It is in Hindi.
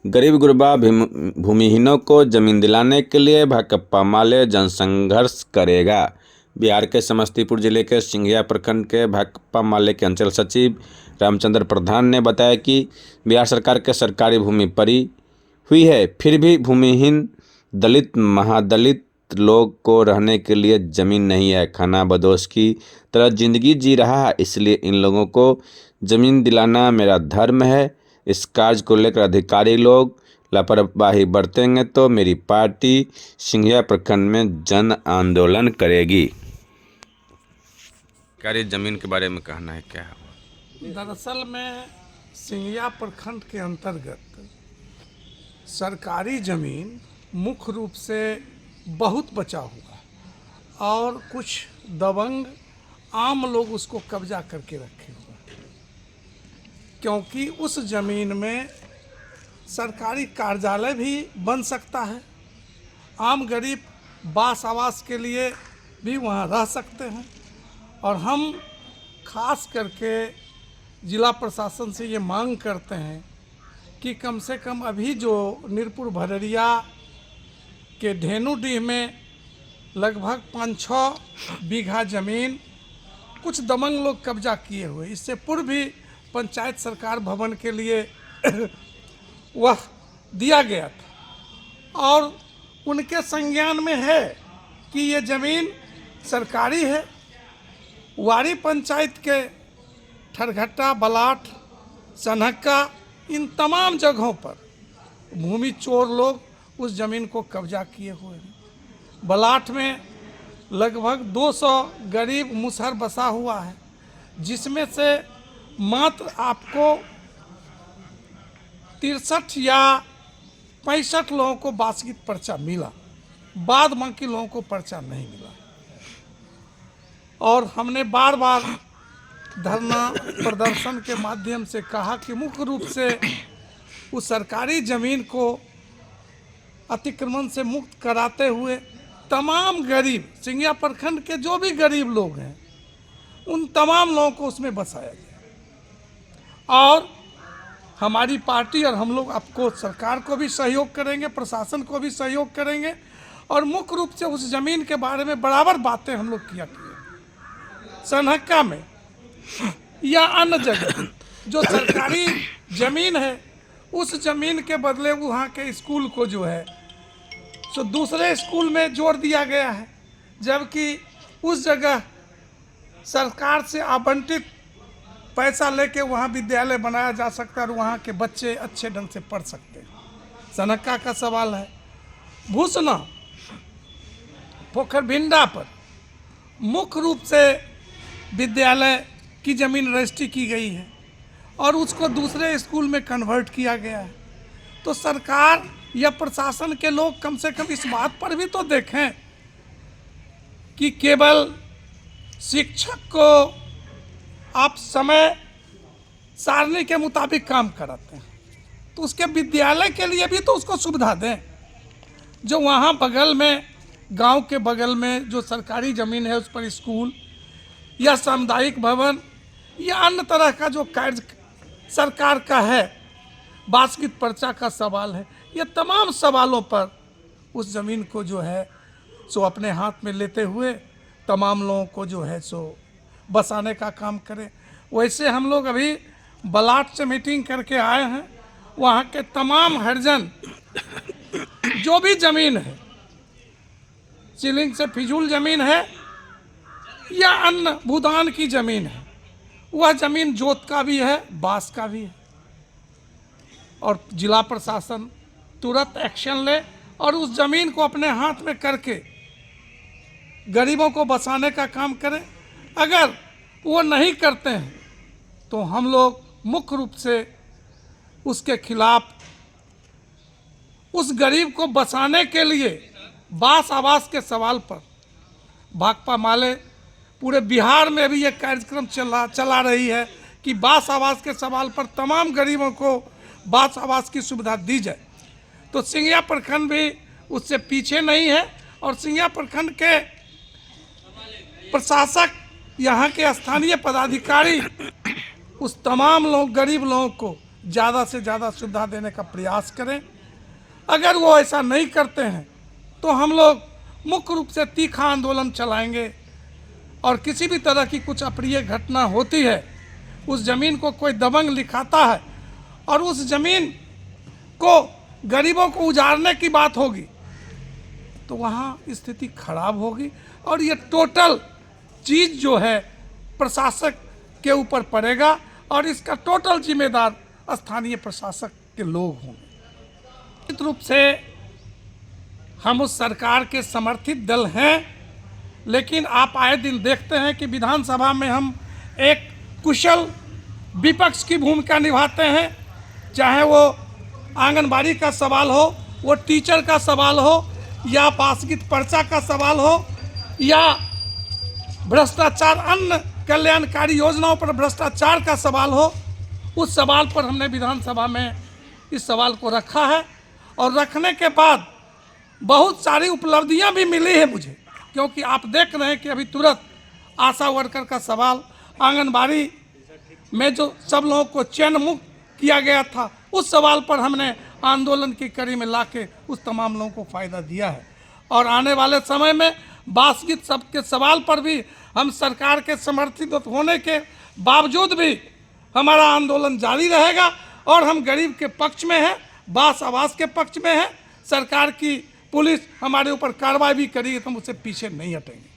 गरीब गुरबा भूमिहीनों को जमीन दिलाने के लिए भाकपा माले जनसंघर्ष करेगा। बिहार के समस्तीपुर जिले के सिंघिया प्रखंड के भाकपा माले के अंचल सचिव रामचंद्र प्रधान ने बताया कि बिहार सरकार के सरकारी भूमि पड़ी हुई है, फिर भी भूमिहीन दलित महादलित लोग को रहने के लिए जमीन नहीं है। खाना बदोश की तरह जिंदगी जी रहा है, इसलिए इन लोगों को जमीन दिलाना मेरा धर्म है। इस कार्य को लेकर अधिकारी लोग लापरवाही बरतेंगे तो मेरी पार्टी सिंघिया प्रखंड में जन आंदोलन करेगी। क्या जमीन के बारे में कहना है क्या है? दरअसल में सिंघिया प्रखंड के अंतर्गत सरकारी ज़मीन मुख्य रूप से बहुत बचा हुआ और कुछ दबंग आम लोग उसको कब्जा करके रखे हुए हैं, क्योंकि उस ज़मीन में सरकारी कार्यालय भी बन सकता है। आम गरीब बास आवास के लिए भी वहाँ रह सकते हैं। और हम खास करके जिला प्रशासन से ये मांग करते हैं कि कम से कम अभी जो नीरपुर भररिया के धेनुडीह में लगभग 5-6 बीघा ज़मीन कुछ दबंग लोग कब्जा किए हुए, इससे पूर्व भी पंचायत सरकार भवन के लिए वह दिया गया था और उनके संज्ञान में है कि ये ज़मीन सरकारी है। वारी पंचायत के ठरघट्टा, बलाट, सनहक्का, इन तमाम जगहों पर भूमि चोर लोग उस ज़मीन को कब्जा किए हुए हैं। बलाट में लगभग 200 गरीब मुसहर बसा हुआ है, जिसमें से मात्र आपको 63 या 65 लोगों को वार्षिक पर्चा मिला, बाद बाकी लोगों को पर्चा नहीं मिला। और हमने बार बार धरना प्रदर्शन के माध्यम से कहा कि मुख्य रूप से उस सरकारी ज़मीन को अतिक्रमण से मुक्त कराते हुए तमाम गरीब सिंघिया प्रखंड के जो भी गरीब लोग हैं उन तमाम लोगों को उसमें बसाया जाए। और हमारी पार्टी और हम लोग आपको सरकार को भी सहयोग करेंगे, प्रशासन को भी सहयोग करेंगे और मुख्य रूप से उस ज़मीन के बारे में बराबर बातें हम लोग किया सनहक्का में या अन्य जगह जो सरकारी ज़मीन है उस ज़मीन के बदले वहाँ के स्कूल को जो है सो दूसरे स्कूल में जोड़ दिया गया है, जबकि उस जगह सरकार से आवंटित पैसा लेके वहाँ विद्यालय बनाया जा सकता है और वहाँ के बच्चे अच्छे ढंग से पढ़ सकते हैं। सनहक्का का सवाल है। भूसना पोखरभिंडा पर मुख्य रूप से विद्यालय की ज़मीन रजिस्ट्री की गई है और उसको दूसरे स्कूल में कन्वर्ट किया गया है। तो सरकार या प्रशासन के लोग कम से कम इस बात पर भी तो देखें कि केवल शिक्षक को आप समय सारणी के मुताबिक काम कराते हैं, तो उसके विद्यालय के लिए भी तो उसको सुविधा दें। जो वहाँ बगल में गांव के बगल में जो सरकारी ज़मीन है उस पर स्कूल या सामुदायिक भवन या अन्य तरह का जो कार्य सरकार का है, वार्षिक पर्चा का सवाल है, ये तमाम सवालों पर उस ज़मीन को जो है सो अपने हाथ में लेते हुए तमाम लोगों को जो है सो बसाने का काम करें। वैसे हम लोग अभी बलाट से मीटिंग करके आए हैं, वहाँ के तमाम हरिजन जो भी ज़मीन है, सीलिंग से फिजूल ज़मीन है या अन्य भूदान की ज़मीन है, वह ज़मीन जोत का भी है, बांस का भी है और जिला प्रशासन तुरंत एक्शन ले और उस ज़मीन को अपने हाथ में करके गरीबों को बसाने का काम करें। अगर वो नहीं करते हैं तो हम लोग मुख्य रूप से उसके खिलाफ उस गरीब को बसाने के लिए बास आवास के सवाल पर भाकपा माले पूरे बिहार में भी एक कार्यक्रम चला रही है कि बास आवास के सवाल पर तमाम गरीबों को बास आवास की सुविधा दी जाए। तो सिंघिया प्रखंड भी उससे पीछे नहीं है और सिंघिया प्रखंड के प्रशासक, यहाँ के स्थानीय पदाधिकारी उस तमाम लोग गरीब लोगों को ज़्यादा से ज़्यादा सुविधा देने का प्रयास करें। अगर वो ऐसा नहीं करते हैं तो हम लोग मुख्य रूप से तीखा आंदोलन चलाएंगे और किसी भी तरह की कुछ अप्रिय घटना होती है, उस ज़मीन को कोई दबंग लिखाता है और उस ज़मीन को गरीबों को उजाड़ने की बात होगी तो वहाँ स्थिति खराब होगी और ये टोटल चीज़ जो है प्रशासक के ऊपर पड़ेगा और इसका टोटल जिम्मेदार स्थानीय प्रशासक के लोग होंगे। निश्चित रूप से हम उस सरकार के समर्थित दल हैं, लेकिन आप आए दिन देखते हैं कि विधानसभा में हम एक कुशल विपक्ष की भूमिका निभाते हैं, चाहे वो आंगनबाड़ी का सवाल हो, वो टीचर का सवाल हो, या पासगीत पर्चा का सवाल हो, या भ्रष्टाचार अन्य कल्याणकारी योजनाओं पर भ्रष्टाचार का सवाल हो। उस सवाल पर हमने विधानसभा में इस सवाल को रखा है और रखने के बाद बहुत सारी उपलब्धियां भी मिली है मुझे, क्योंकि आप देख रहे हैं कि अभी तुरंत आशा वर्कर का सवाल, आंगनबाड़ी में जो सब लोगों को चयन मुक्त किया गया था, उस सवाल पर हमने आंदोलन की कड़ी में लाके उस तमाम लोगों को फ़ायदा दिया है। और आने वाले समय में बासगीत सब के सवाल पर भी हम सरकार के समर्थित होने के बावजूद भी हमारा आंदोलन जारी रहेगा और हम गरीब के पक्ष में हैं, बास आवास के पक्ष में हैं। सरकार की पुलिस हमारे ऊपर कार्रवाई भी करेगी तो हम उससे पीछे नहीं हटेंगे।